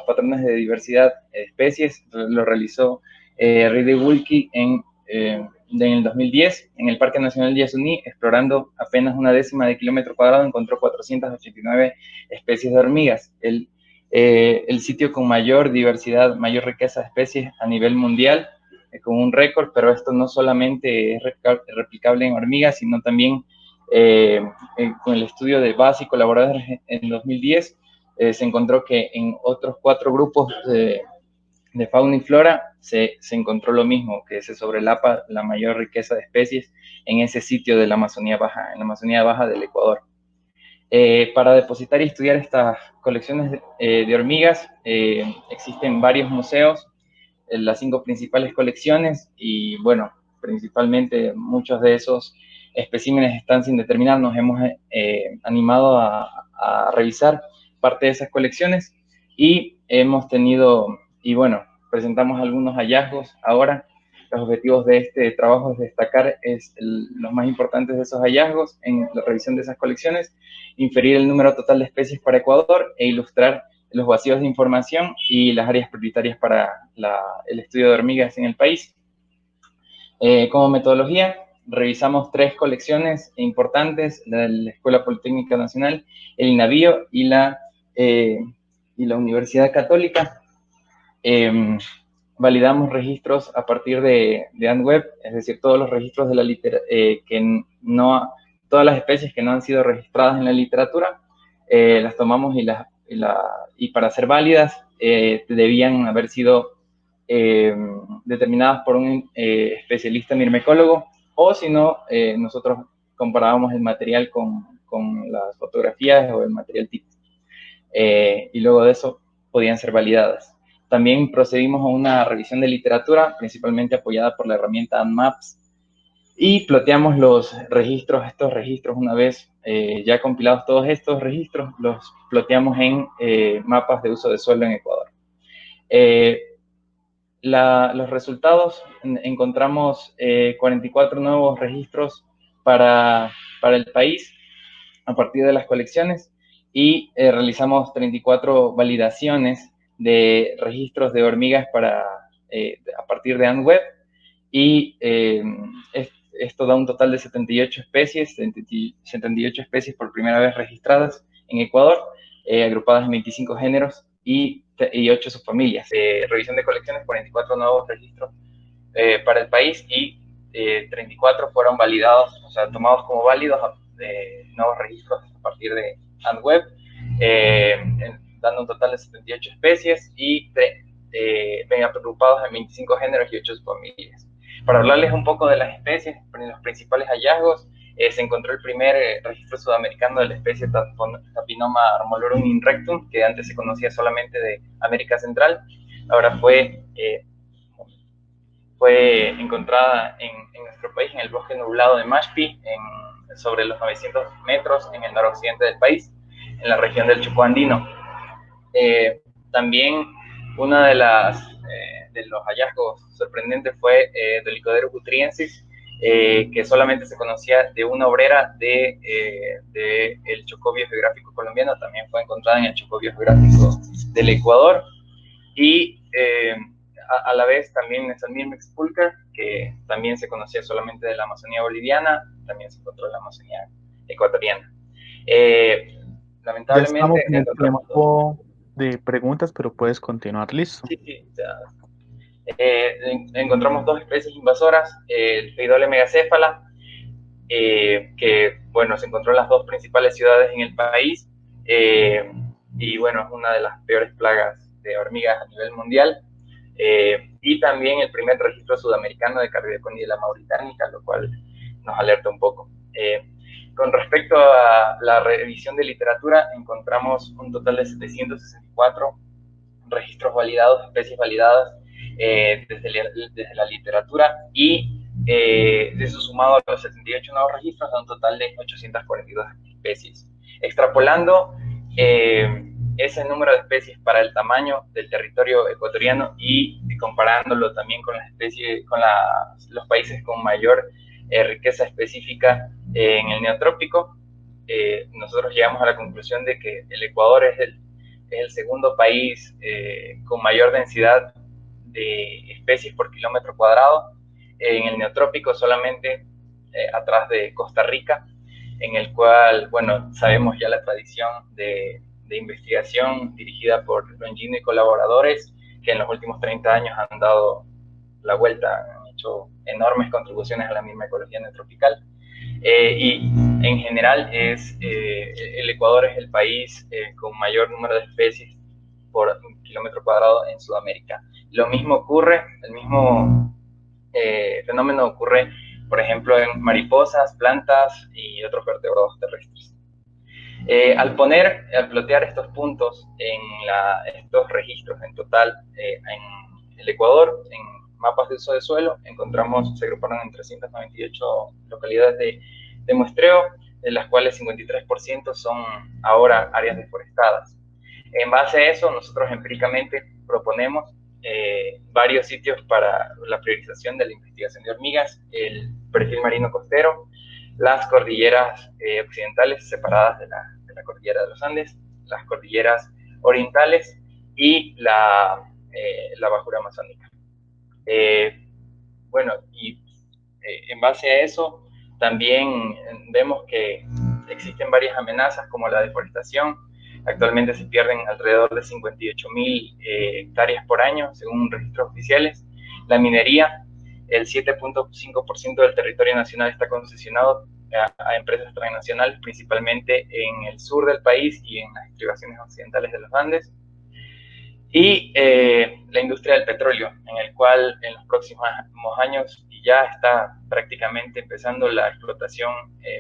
patrones de diversidad de especies lo realizó Ride Wulke en el 2010 en el Parque Nacional Yasuní. Explorando apenas una décima de kilómetro cuadrado, encontró 489 especies de hormigas. El sitio con mayor diversidad, mayor riqueza de especies a nivel mundial, con un récord, pero esto no solamente es replicable en hormigas, sino también con el estudio de base y colaboradores en 2010, se encontró que en otros 4 grupos de fauna y flora se encontró lo mismo, que se sobrelapa la mayor riqueza de especies en ese sitio de la Amazonía Baja, en la Amazonía Baja del Ecuador. Para depositar y estudiar estas colecciones de hormigas, existen varios museos, las 5 principales colecciones, y bueno, principalmente muchos de esos especímenes están sin determinar. Nos hemos animado a revisar parte de esas colecciones y bueno, presentamos algunos hallazgos ahora. Los objetivos de este trabajo es destacar los más importantes de esos hallazgos en la revisión de esas colecciones, inferir el número total de especies para Ecuador e ilustrar los vacíos de información y las áreas prioritarias para el estudio de hormigas en el país. Como metodología, revisamos 3 colecciones importantes: la de la Escuela Politécnica Nacional, el INAVIO y la Universidad Católica. validamos registros a partir de AntWeb, es decir, todos los registros de la todas las especies que no han sido registradas en la literatura, las tomamos y para ser válidas debían haber sido determinadas por un especialista mirmecólogo, o si no, nosotros comparábamos el material con las fotografías o el material tipo. Y luego de eso podían ser validadas. También procedimos a una revisión de literatura, principalmente apoyada por la herramienta AntMaps, y ploteamos estos registros una vez ya compilados todos estos registros, los ploteamos en mapas de uso de suelo en Ecuador. Los resultados, encontramos 44 nuevos registros para el país a partir de las colecciones, y realizamos 34 validaciones de registros de hormigas a partir de AntWeb, y esto da un total de 78 especies por primera vez registradas en Ecuador, agrupadas en 25 géneros y 8 subfamilias. Revisión de colecciones, 44 nuevos registros para el país, y 34 fueron validados, o sea, tomados como válidos nuevos registros a partir de AntWeb, dando un total de 78 especies y agrupados en 25 géneros y 8 subfamilias. Para hablarles un poco de las especies, los principales hallazgos, se encontró el primer registro sudamericano de la especie Tapinoma armolorum inrectum, que antes se conocía solamente de América Central. Ahora fue encontrada en nuestro país, en el bosque nublado de Mashpi, sobre los 900 metros en el noroccidente del país, en la región del Chocó andino. También una de los hallazgos sorprendentes fue Dolichoderus gutriensis, que solamente se conocía de una obrera del Chocó biogeográfico colombiano. También fue encontrada en el Chocó biogeográfico del Ecuador, y a la vez también Nesalmirmex pulchra, que también se conocía solamente de la Amazonía boliviana, también se encontró en la Amazonía ecuatoriana. Lamentablemente, ya estamos en el tiempo de preguntas, pero puedes continuar. Listo. Sí, encontramos 2 especies invasoras, el Pheidole megacéfala, que bueno, se encontró en las 2 principales ciudades en el país, y bueno, es una de las peores plagas de hormigas a nivel mundial, y también el primer registro sudamericano de Cardiaconidella mauritanica, lo cual nos alerta un poco. Con respecto a la revisión de literatura, encontramos un total de 764 registros validados, especies validadas desde la literatura, y de eso sumado a los 78 nuevos registros, da un total de 842 especies. Extrapolando ese número de especies para el tamaño del territorio ecuatoriano y comparándolo también con las especies, con los países con mayor riqueza específica en el neotrópico, nosotros llegamos a la conclusión de que el Ecuador es el segundo país con mayor densidad de especies por kilómetro cuadrado en el neotrópico, solamente atrás de Costa Rica, en el cual, bueno, sabemos ya la tradición de investigación dirigida por Longino y colaboradores, que en los últimos 30 años han dado la vuelta, han hecho enormes contribuciones a la misma ecología neotropical. Y en general el Ecuador es el país con mayor número de especies por kilómetro cuadrado en Sudamérica. Lo mismo ocurre, el mismo fenómeno ocurre, por ejemplo, en mariposas, plantas y otros vertebrados terrestres. Al plotear estos puntos estos registros en total en el Ecuador, en mapas de uso de suelo, se agruparon en 398 localidades de muestreo, de las cuales 53% son ahora áreas deforestadas. En base a eso, nosotros empíricamente proponemos varios sitios para la priorización de la investigación de hormigas: el perfil marino costero, las cordilleras occidentales separadas de la cordillera de los Andes, las cordilleras orientales y la bajura amazónica. Bueno, y en base a eso también vemos que existen varias amenazas como la deforestación, Actualmente se pierden alrededor de 58.000 hectáreas por año, según registros oficiales. La minería, el 7.5% del territorio nacional está concesionado a empresas transnacionales, principalmente en el sur del país y en las estribaciones occidentales de los Andes. Y la industria del petróleo, en el cual en los próximos años ya está prácticamente empezando la explotación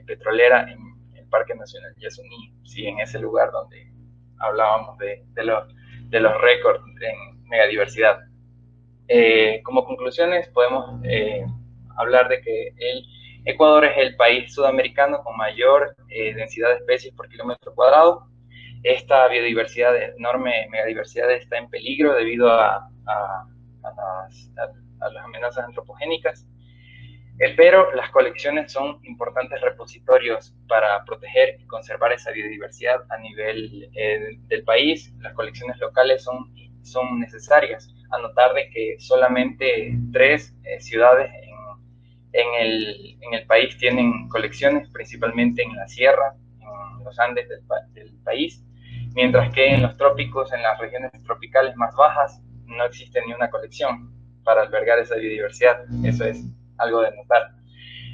petrolera en el Parque Nacional Yasuní, sí, en ese lugar donde hablábamos de los récords en megadiversidad. Como conclusiones podemos hablar de que el Ecuador es el país sudamericano con mayor densidad de especies por kilómetro cuadrado. Esta biodiversidad, enorme megadiversidad, está en peligro debido a las amenazas antropogénicas, pero las colecciones son importantes repositorios para proteger y conservar esa biodiversidad a nivel del país. Las colecciones locales son necesarias. Anotar de que solamente 3 ciudades en el país tienen colecciones, principalmente en la sierra, en los Andes del país, mientras que en los trópicos, en las regiones tropicales más bajas, no existe ni una colección para albergar esa biodiversidad. Eso es algo de notar.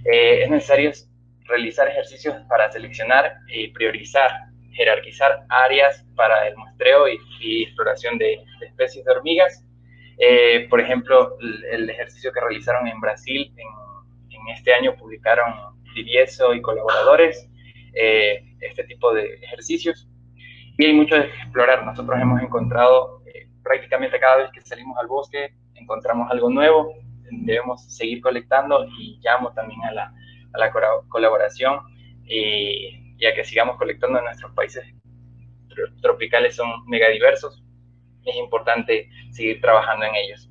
Es necesario realizar ejercicios para seleccionar y priorizar, jerarquizar áreas para el muestreo y exploración de especies de hormigas. Por ejemplo, el ejercicio que realizaron en Brasil, en este año publicaron Divieso y colaboradores este tipo de ejercicios. Y hay mucho de explorar. Nosotros hemos encontrado prácticamente cada vez que salimos al bosque, encontramos algo nuevo. Debemos seguir colectando y llamo también a la colaboración y a que sigamos colectando. En nuestros países tropicales son megadiversos. Es importante seguir trabajando en ellos.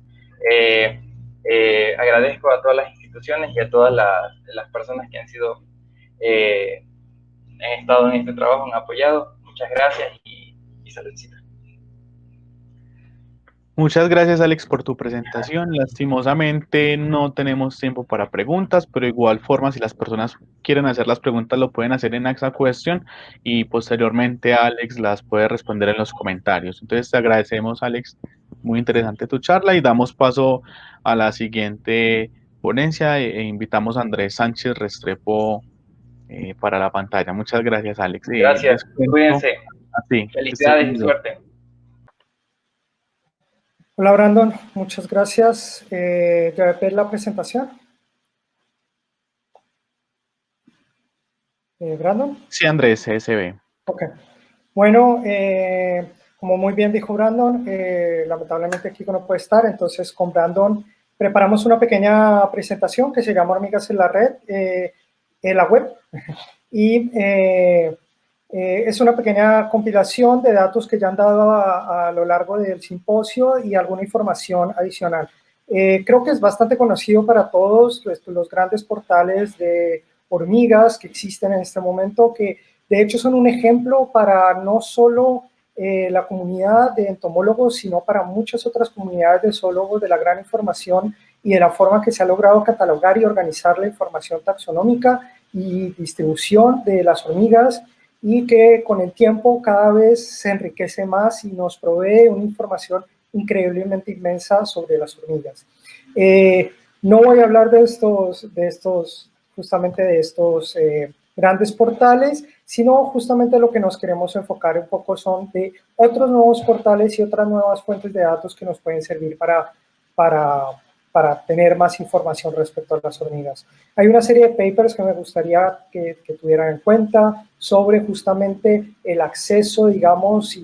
Agradezco a todas las instituciones y a todas las personas que han estado en este trabajo, han apoyado. Muchas gracias y saludcita. Muchas gracias, Alex, por tu presentación. Lastimosamente no tenemos tiempo para preguntas, pero de igual forma, si las personas quieren hacer las preguntas, lo pueden hacer en Ask a Question y posteriormente Alex las puede responder en los comentarios. Entonces, te agradecemos, Alex. Muy interesante tu charla y damos paso a la siguiente ponencia e invitamos a Andrés Sánchez Restrepo para la pantalla. Muchas gracias, Alex. Gracias, cuídense. Felicidades y suerte. Hola Brandon, muchas gracias. ¿Ya ves la presentación? ¿Brandon? Sí, Andrés, se ve. Ok. Bueno, como muy bien dijo Brandon, lamentablemente aquí no puede estar, entonces con Brandon preparamos una pequeña presentación que se llama Hormigas en la Red, en la web, y es una pequeña compilación de datos que ya han dado a lo largo del simposio y alguna información adicional. Creo que es bastante conocido para todos los grandes portales de hormigas que existen en este momento, que de hecho son un ejemplo para no solo la comunidad de entomólogos, sino para muchas otras comunidades de zoólogos, de la gran información y de la forma que se ha logrado catalogar y organizar la información taxonómica y distribución de las hormigas, y que con el tiempo cada vez se enriquece más y nos provee una información increíblemente inmensa sobre las hormigas. No voy a hablar de estos grandes portales, sino justamente lo que nos queremos enfocar un poco son de otros nuevos portales y otras nuevas fuentes de datos que nos pueden servir para tener más información respecto a las hormigas. Hay una serie de papers que me gustaría que tuvieran en cuenta sobre justamente el acceso, digamos,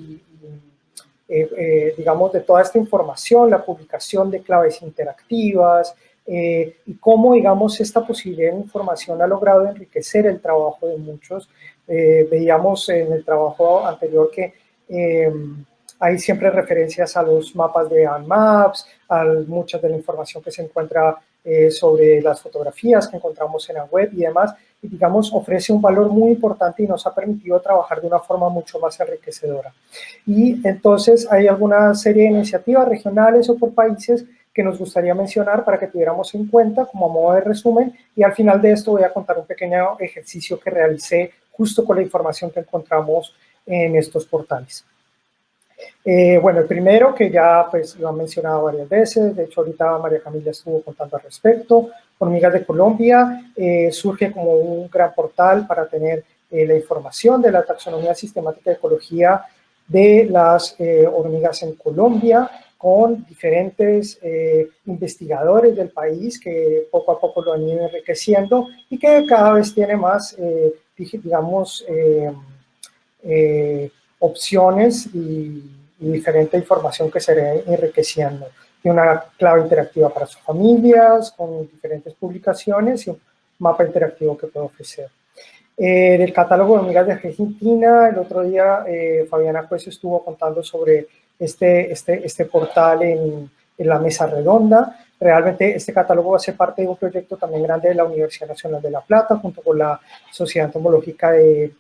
digamos, de toda esta información, la publicación de claves interactivas, y cómo, digamos, esta posibilidad de información ha logrado enriquecer el trabajo de muchos. Veíamos en el trabajo anterior que hay siempre referencias a los mapas de Maps, a mucha de la información que se encuentra sobre las fotografías que encontramos en la web y demás, y digamos ofrece un valor muy importante y nos ha permitido trabajar de una forma mucho más enriquecedora. Y entonces hay alguna serie de iniciativas regionales o por países que nos gustaría mencionar para que tuviéramos en cuenta como a modo de resumen, y al final de esto voy a contar un pequeño ejercicio que realicé justo con la información que encontramos en estos portales. Bueno, el primero que ya pues lo han mencionado varias veces, de hecho ahorita María Camila estuvo contando al respecto, Hormigas de Colombia surge como un gran portal para tener la información de la taxonomía sistemática de ecología de las hormigas en Colombia, con diferentes investigadores del país que poco a poco lo han ido enriqueciendo y que cada vez tiene más, digamos, opciones y diferente información que se irá enriqueciendo. Tiene una clave interactiva para sus familias, con diferentes publicaciones y un mapa interactivo que puede ofrecer. Del catálogo de hormigas de Argentina, el otro día Fabiana pues estuvo contando sobre este portal en la mesa redonda. Realmente este catálogo va a ser parte de un proyecto también grande de la Universidad Nacional de La Plata, junto con la Sociedad Entomológica de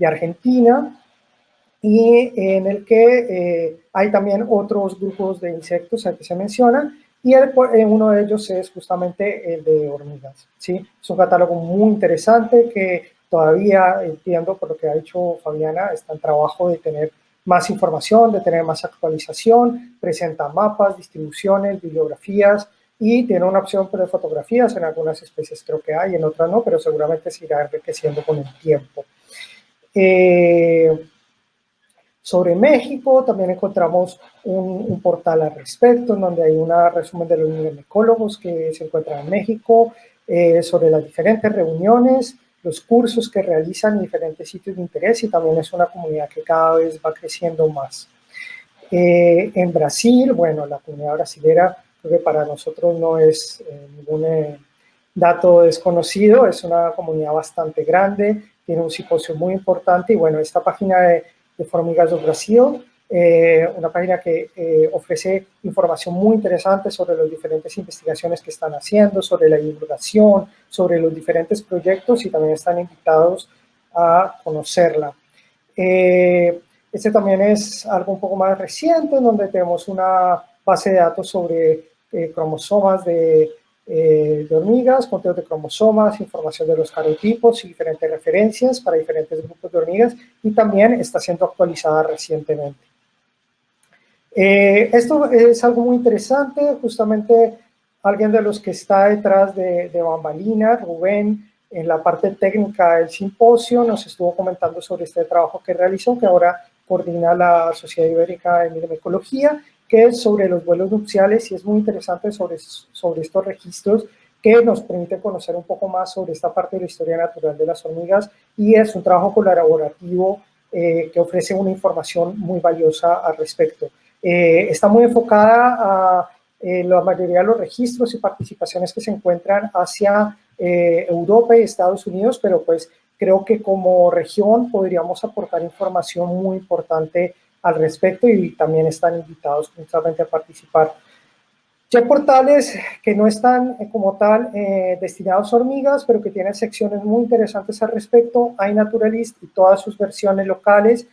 Argentina, y en el que hay también otros grupos de insectos que se mencionan, y uno de ellos es justamente el de hormigas, ¿sí? Es un catálogo muy interesante que todavía, entiendo por lo que ha dicho Fabiana, está en trabajo de tener más información, de tener más actualización, presenta mapas, distribuciones, bibliografías, y tiene una opción de fotografías. En algunas especies creo que hay, en otras no, pero seguramente se irá enriqueciendo con el tiempo. Sobre México también encontramos un portal al respecto, en donde hay un resumen de los micólogos que se encuentran en México, sobre las diferentes reuniones, los cursos que realizan en diferentes sitios de interés, y también es una comunidad que cada vez va creciendo más. En Brasil, bueno, la comunidad brasilera creo que para nosotros no es ningún dato desconocido, es una comunidad bastante grande, tiene un simposio muy importante, y bueno, esta página de Formigas do Brasil, una página que ofrece información muy interesante sobre las diferentes investigaciones que están haciendo, sobre la divulgación, sobre los diferentes proyectos, y también están invitados a conocerla. Este también es algo un poco más reciente, en donde tenemos una base de datos sobre cromosomas de hormigas, conteos de cromosomas, información de los carotipos y diferentes referencias para diferentes grupos de hormigas, y también está siendo actualizada recientemente. Esto es algo muy interesante. Justamente alguien de los que está detrás de bambalinas, Rubén, en la parte técnica del simposio, nos estuvo comentando sobre este trabajo que realizó, que ahora coordina la Sociedad Ibérica de Microecología, que es sobre los vuelos nupciales, y es muy interesante sobre estos registros que nos permiten conocer un poco más sobre esta parte de la historia natural de las hormigas, y es un trabajo colaborativo que ofrece una información muy valiosa al respecto. Está muy enfocada a la mayoría de los registros y participaciones que se encuentran hacia Europa y Estados Unidos, pero pues creo que como región podríamos aportar información muy importante al respecto, y también están invitados justamente a participar. Ya hay portales que no están como tal destinados a hormigas, pero que tienen secciones muy interesantes al respecto. iNaturalist y todas sus versiones locales.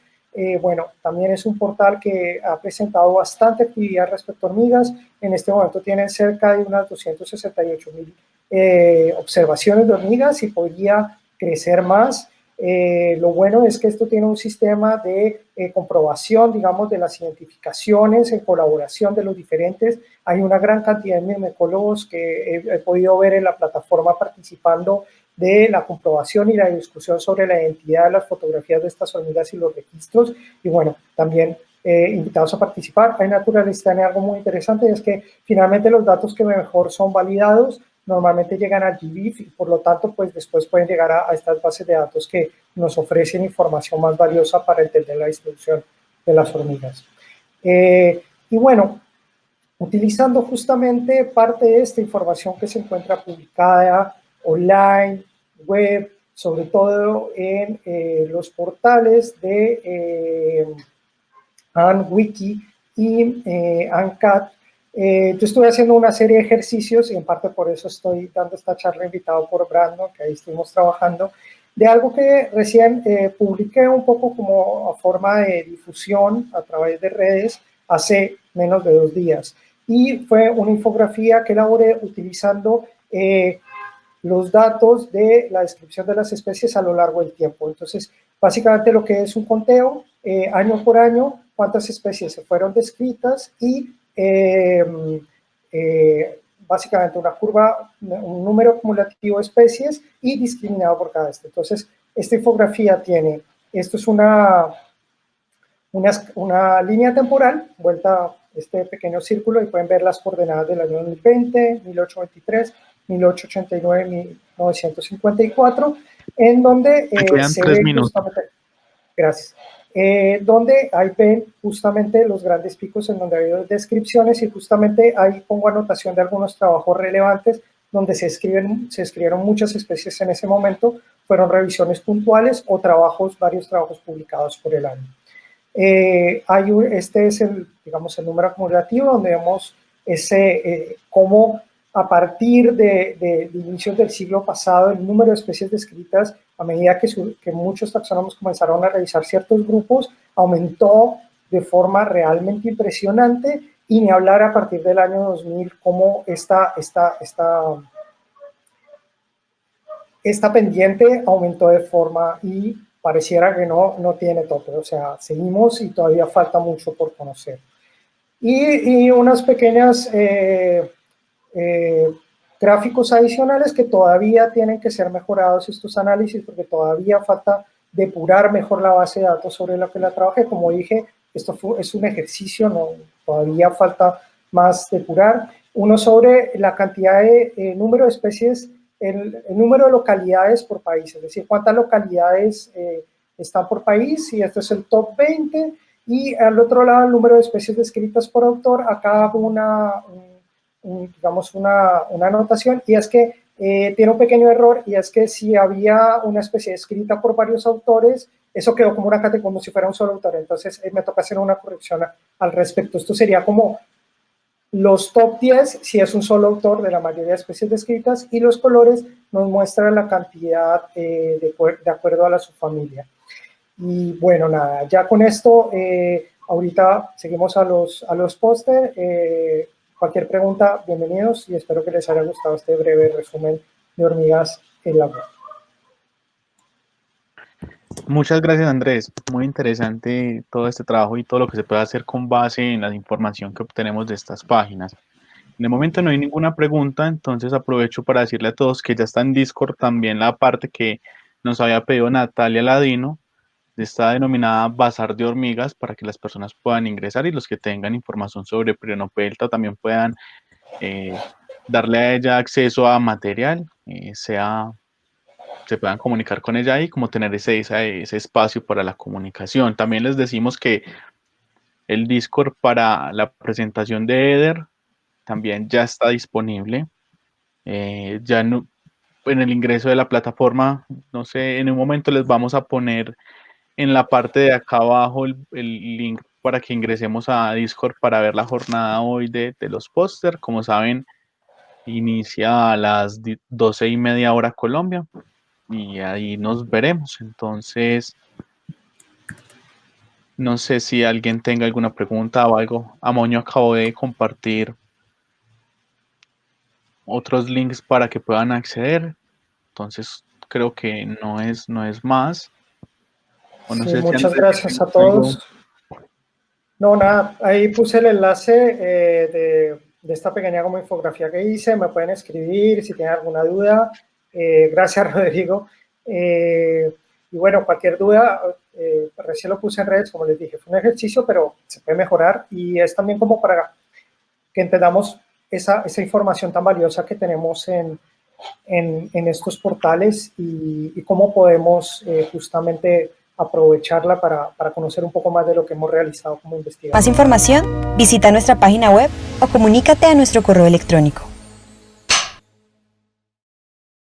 Bueno, también es un portal que ha presentado bastante actividad respecto a hormigas. En este momento tienen cerca de unas 268.000 observaciones de hormigas, y podría crecer más. Lo bueno es que esto tiene un sistema de comprobación, digamos, de las identificaciones en colaboración de los diferentes. Hay una gran cantidad de micólogos que he podido ver en la plataforma participando de la comprobación y la discusión sobre la identidad de las fotografías de estas hormigas y los registros. Y bueno, también invitados a participar. iNaturalist tiene algo muy interesante, y es que finalmente los datos que mejor son validados normalmente llegan al GBIF, y por lo tanto pues después pueden llegar a estas bases de datos que nos ofrecen información más valiosa para entender la distribución de las hormigas. Y bueno, utilizando justamente parte de esta información que se encuentra publicada online, web, sobre todo en los portales de AnnWiki y AnnCat, yo estuve haciendo una serie de ejercicios, y en parte por eso estoy dando esta charla invitado por Brandon, que ahí estuvimos trabajando, de algo que recién publiqué un poco como a forma de difusión a través de redes hace menos de 2 días. Y fue una infografía que elaboré utilizando los datos de la descripción de las especies a lo largo del tiempo. Entonces, Básicamente lo que es un conteo año por año, cuántas especies se fueron descritas y básicamente una curva, un número acumulativo de especies y discriminado por cada este. Entonces, esta infografía tiene, esto es una línea temporal, vuelta este pequeño círculo y pueden ver las coordenadas del año 2020, 1823, 1889, 1954, en donde quedan se 3 ve minutos. justamente, gracias, donde ahí ven justamente los grandes picos en donde hay descripciones y justamente ahí pongo anotación de algunos trabajos relevantes donde se escribieron muchas especies en ese momento, fueron revisiones puntuales o varios trabajos publicados por el año. Este es digamos, el número acumulativo donde vemos cómo a partir de inicios del siglo pasado el número de especies descritas, a medida que muchos taxónomos comenzaron a revisar ciertos grupos, aumentó de forma realmente impresionante, y ni hablar a partir del año 2000 cómo esta pendiente aumentó de forma y pareciera que no tiene tope, o sea, seguimos y todavía falta mucho por conocer. Y unas pequeñas gráficos adicionales que todavía tienen que ser mejorados estos análisis porque todavía falta depurar mejor la base de datos sobre la que la trabajé. Como dije, esto es un ejercicio, todavía falta más depurar. Uno sobre la cantidad de número de especies, el número de localidades por país, es decir, cuántas localidades están por país, y este es el top 20, y al otro lado el número de especies descritas por autor. Acá hago digamos una anotación, y es que tiene un pequeño error, y es que si había una especie descrita por varios autores, eso quedó como una categoría, como si fuera un solo autor, entonces me toca hacer una corrección al respecto. Esto sería como los top 10 si es un solo autor de la mayoría de especies descritas, y los colores nos muestran la cantidad de acuerdo a la subfamilia. Y bueno, nada, ya con esto, ahorita seguimos a los póster. Cualquier pregunta, bienvenidos, y espero que les haya gustado este breve resumen de hormigas en la web. Muchas gracias, Andrés. Muy interesante todo este trabajo y todo lo que se puede hacer con base en la información que obtenemos de estas páginas. En el momento no hay ninguna pregunta, entonces aprovecho para decirle a todos que ya está en Discord también la parte que nos había pedido Natalia Ladino. Está denominada Bazar de Hormigas, para que las personas puedan ingresar y los que tengan información sobre Prionopelta también puedan darle a ella acceso a material, se puedan comunicar con ella y como tener ese espacio para la comunicación. También les decimos que el Discord para la presentación de Eder también ya está disponible. Ya no, en el ingreso de la plataforma, no sé, en un momento les vamos a poner en la parte de acá abajo el link para que ingresemos a Discord para ver la jornada hoy de los póster. Como saben, inicia a las 12:30 hora Colombia, y ahí nos veremos. Entonces, no sé si alguien tenga alguna pregunta o algo. Amoño acabó de compartir otros links para que puedan acceder. Entonces, creo que no es más. O no Sí, sé si muchas Andrés, gracias a todos. No, nada, ahí puse el enlace de esta pequeña como infografía que hice. Me pueden escribir si tienen alguna duda. Gracias, Rodrigo. Y bueno, cualquier duda, recién lo puse en redes, como les dije, fue un ejercicio, pero se puede mejorar, y es también como para que entendamos esa información tan valiosa que tenemos en estos portales, y cómo podemos justamente aprovecharla para conocer un poco más de lo que hemos realizado como investigadores. Más información, visita nuestra página web o comunícate a nuestro correo electrónico.